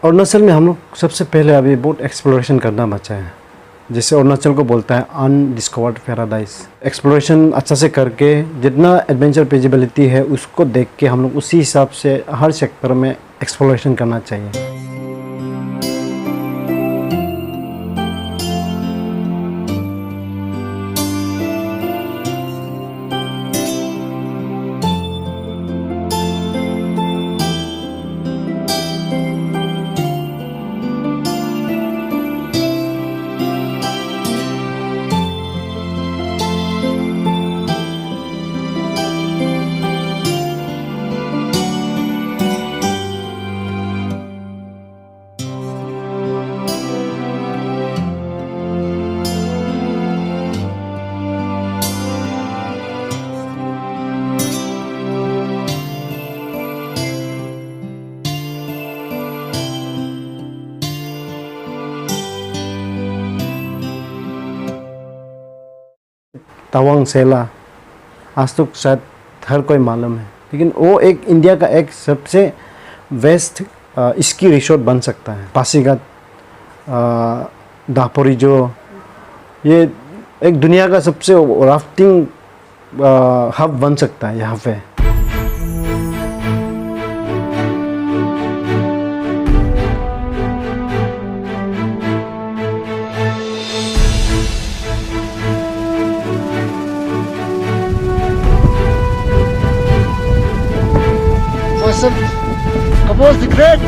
अरुणाचल में हम लोग सबसे पहले अभी बहुत एक्सप्लोरेशन करना बचा है। जैसे अरुणाचल को बोलता है अनडिस्कवर्ड पैराडाइज। एक्सप्लोरेशन अच्छा से करके जितना एडवेंचर फिजिबिलिटी है उसको देख के हम लोग उसी हिसाब से हर सेक्टर में एक्सप्लोरेशन करना चाहिए। तवांग सेला आज तक शायद हर कोई मालूम है, लेकिन वो एक इंडिया का एक सबसे बेस्ट स्की रिसोर्ट बन सकता है। पासीघाट, दापोरिजो, ये एक दुनिया का सबसे राफ्टिंग हब बन सकता है यहाँ पे। Above the great.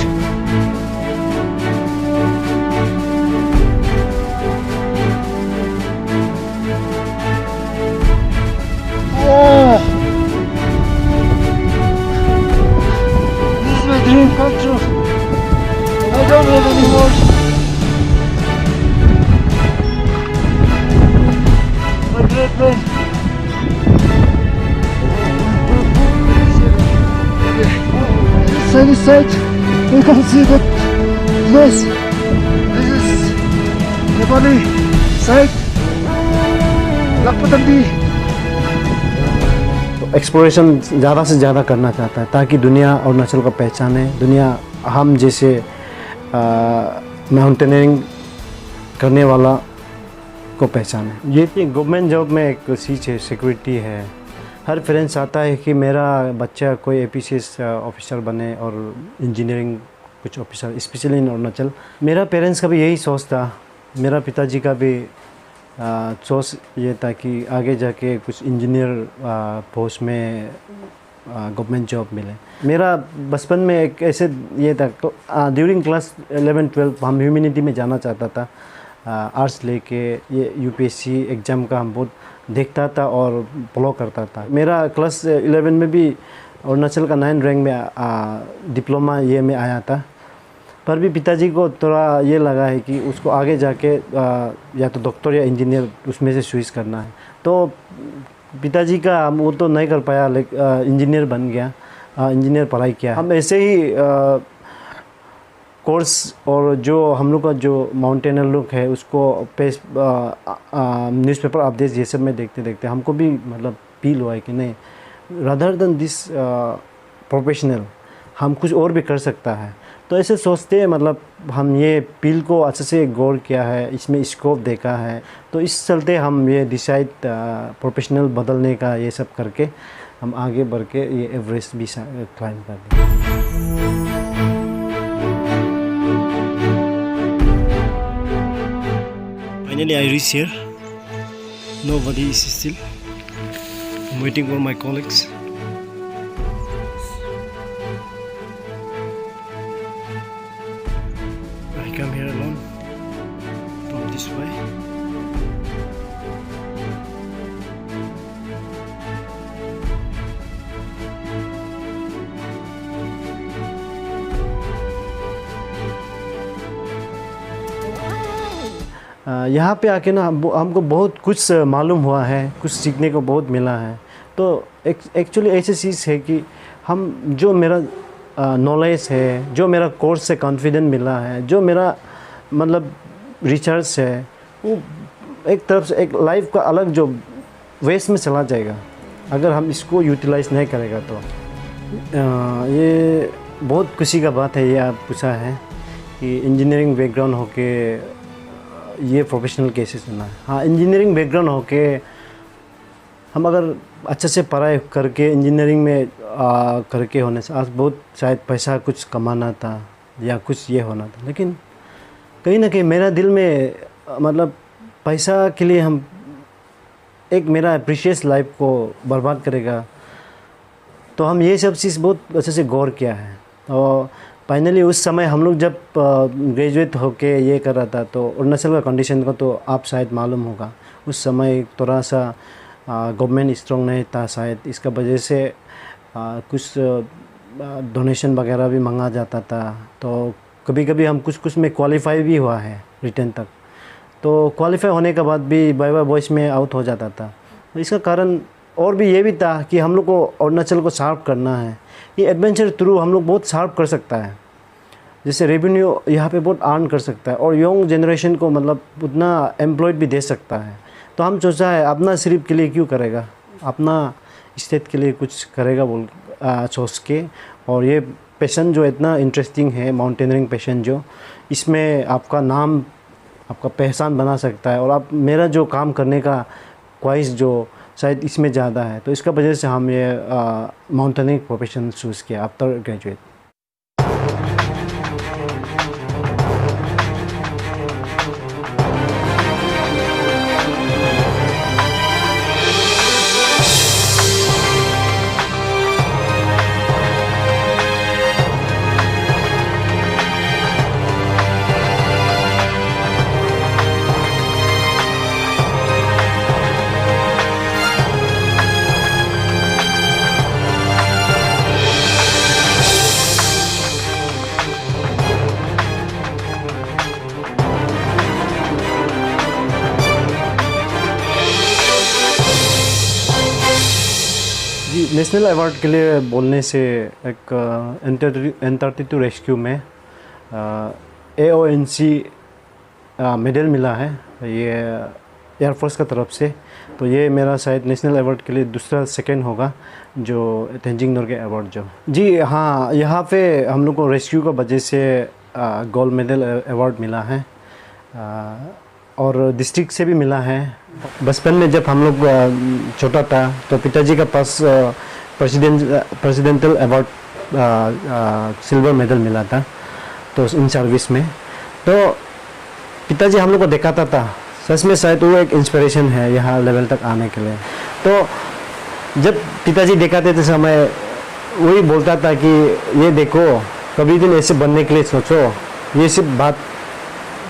Oh, this is my dream come true. I don't have any more. My great man. Sunny side, you can see that place. This is Nepali side, Lakpatandi. तो exploration ज़्यादा से ज़्यादा करना चाहता है ताकि दुनिया अरुणाचल को पहचाने, दुनिया हम जैसे माउंटेनियरिंग करने वाला को पहचाने। ये गवर्नमेंट जॉब में एक चीज़ है, सिक्योरिटी है। हर पेरेंट्स चाहता है कि मेरा बच्चा कोई एपीसीएस ऑफिसर बने और इंजीनियरिंग कुछ ऑफिसर, स्पेशली इन अरुणाचल। मेरा पेरेंट्स का भी यही सोच था, मेरा पिताजी का भी सोच ये था कि आगे जाके कुछ इंजीनियर पोस्ट में गवर्नमेंट जॉब मिले। मेरा बचपन में एक ऐसे ये था, ड्यूरिंग क्लास 11-12 हम ह्यूमैनिटी में जाना चाहता था। आर्ट्स लेके ये यूपीएससी एग्ज़ाम का हम बहुत देखता था और फॉलो करता था। मेरा क्लास 11 में भी अरुणाचल का 9 रैंक में डिप्लोमा ये में आया था। पर भी पिताजी को थोड़ा ये लगा है कि उसको आगे जाके या तो डॉक्टर या इंजीनियर उसमें से स्विच करना है। तो पिताजी का वो तो नहीं कर पाया, लेकिन इंजीनियर बन गया, इंजीनियर पढ़ाई किया। हम ऐसे ही कोर्स और जो हम लोग का जो माउंटेनर लोग है उसको पेज न्यूज़पेपर अपडेट्स ये सब में देखते देखते हमको भी मतलब फील हुआ है कि नहीं, रादर देन दिस प्रोफेशनल हम कुछ और भी कर सकता है। तो ऐसे सोचते हैं, मतलब हम ये फील्ड को अच्छे से गौर किया है, इसमें स्कोप देखा है, तो इस चलते हम ये डिसाइड प्रोफेशनल बदलने का ये सब करके हम आगे बढ़ के ये एवरेस्ट भी क्लाइंब कर दिया। Finally, I reached here. Nobody is still. I'm waiting for my colleagues. I come here alone from this way. यहाँ पे आके ना हमको बहुत कुछ मालूम हुआ है, कुछ सीखने को बहुत मिला है। तो एक्चुअली ऐसी चीज़ है कि हम जो मेरा नॉलेज है, जो मेरा कोर्स से कॉन्फिडेंस मिला है, जो मेरा मतलब रिसर्च है, वो एक तरफ से एक लाइफ का अलग जो वेस्ट में चला जाएगा अगर हम इसको यूटिलाइज़ नहीं करेगा। तो ये बहुत खुशी का बात है, ये आप पूछा है कि इंजीनियरिंग बैकग्राउंड होके ये प्रोफेशनल कैसे चुना है। हाँ, इंजीनियरिंग बैकग्राउंड होके हम अगर अच्छे से पढ़ाई करके इंजीनियरिंग में करके होने से आज बहुत शायद पैसा कुछ कमाना था या कुछ ये होना था, लेकिन कहीं ना कहीं मेरा दिल में मतलब पैसा के लिए हम एक मेरा प्रीशियस लाइफ को बर्बाद करेगा, तो हम ये सब चीज़ बहुत अच्छे से गौर किया है। और फाइनली उस समय हम लोग जब ग्रेजुएट होके ये कर रहा था तो अरुणाचल का कंडीशन को तो आप शायद मालूम होगा, उस समय थोड़ा सा गवर्नमेंट स्ट्रॉन्ग नहीं था शायद, इसका वजह से कुछ डोनेशन वगैरह भी मांगा जाता था। तो कभी कभी हम कुछ में क्वालिफाई भी हुआ है रिटर्न तक, तो क्वालिफाई होने के बाद भी वाइवा वॉइस में आउट हो जाता था। तो इसका कारण और भी ये भी था कि हम लोग को अरुणाचल को शार्प करना है। ये एडवेंचर थ्रू हम लोग बहुत शार्प कर सकता है, जैसे रेवेन्यू यहाँ पे बहुत अर्न कर सकता है और यंग जनरेशन को मतलब उतना एम्प्लॉयड भी दे सकता है। तो हम सोचा है अपना सिर्फ के लिए क्यों करेगा, अपना स्टेट के लिए कुछ करेगा बोल सोच के। और ये पैशन जो इतना इंटरेस्टिंग है, माउंटेनियरिंग पैशन, जो इसमें आपका नाम आपका पहचान बना सकता है और आप मेरा जो काम करने का ख्वाहिश जो शायद इसमें ज़्यादा है, तो इसका वजह से हम ये माउंटेनियरिंग प्रोफेशन चूज़ किया आफ्टर ग्रेजुएट। जी, नेशनल अवार्ड के लिए बोलने से एक एंटार्क्टिक रेस्क्यू में AONC मेडल मिला है ये एयरफोर्स का तरफ से। तो ये मेरा शायद नेशनल अवार्ड के लिए दूसरा सेकंड होगा जो तेंजिंग नोर्गे अवार्ड जो। जी हाँ, यहाँ पे हम लोग को रेस्क्यू का वजह से गोल्ड मेडल अवार्ड मिला है और डिस्ट्रिक्ट से भी मिला है। बचपन में जब हम लोग छोटा था तो पिताजी का पास प्रेसिडेंटल अवार्ड सिल्वर मेडल मिला था तो इन सर्विस में। तो पिताजी हम लोग को दिखाता था, सच में शायद वो एक इंस्पिरेशन है यहाँ लेवल तक आने के लिए। तो जब पिताजी दिखाते थे समय वही बोलता था कि ये देखो कभी दिन ऐसे बनने के लिए सोचो, ये सिर्फ बात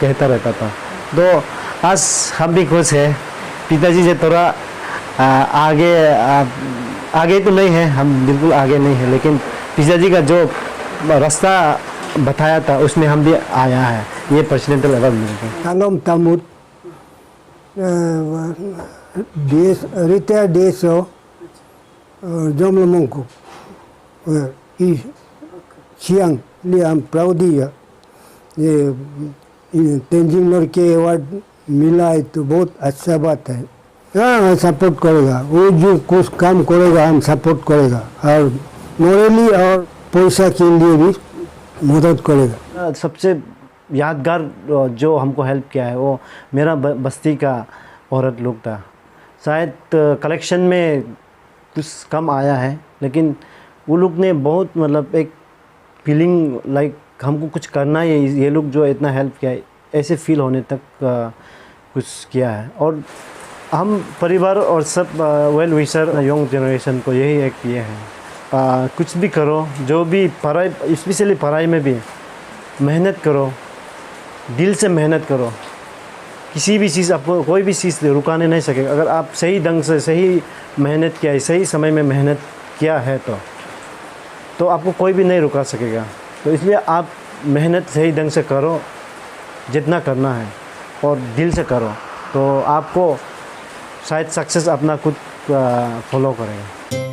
कहता रहता था। तो आज हम भी खुश हैं, पिताजी से थोड़ा आगे तो नहीं है, हम बिल्कुल आगे नहीं है, लेकिन पिताजी का जो रास्ता बताया था उसमें हम भी आया है ये प्रेसिडेंटल अवार्ड मिलकर। Salam Tamut, retired DSO, Jomlamonko, Chiang, I'm proud of you. Tenzing Norgay award मिला है तो बहुत अच्छा बात है। हाँ, सपोर्ट करेगा, वो जो कुछ काम करेगा हम सपोर्ट करेगा और मॉरली और पैसा के लिए भी मदद करेगा। सबसे यादगार जो हमको हेल्प किया है वो मेरा बस्ती का औरत लोग था। शायद कलेक्शन में कुछ कम आया है, लेकिन वो लोग ने बहुत मतलब एक फीलिंग लाइक हमको कुछ करना है, ये लोग जो इतना हेल्प किया है ऐसे फील होने तक कुछ किया है। और हम परिवार और सब वेल विशर यंग जनरेशन को यही एक ये है, कुछ भी करो, जो भी पढ़ाई स्पेशली पढ़ाई में भी मेहनत करो, दिल से मेहनत करो। किसी भी चीज़ आपको कोई भी चीज़ रुकाने नहीं सकेगा अगर आप सही ढंग से सही मेहनत किया है, सही समय में मेहनत किया है तो आपको कोई भी नहीं रुका सकेगा। तो इसलिए आप मेहनत सही ढंग से करो जितना करना है और दिल से करो, तो आपको शायद सक्सेस अपना खुद फॉलो करेगा।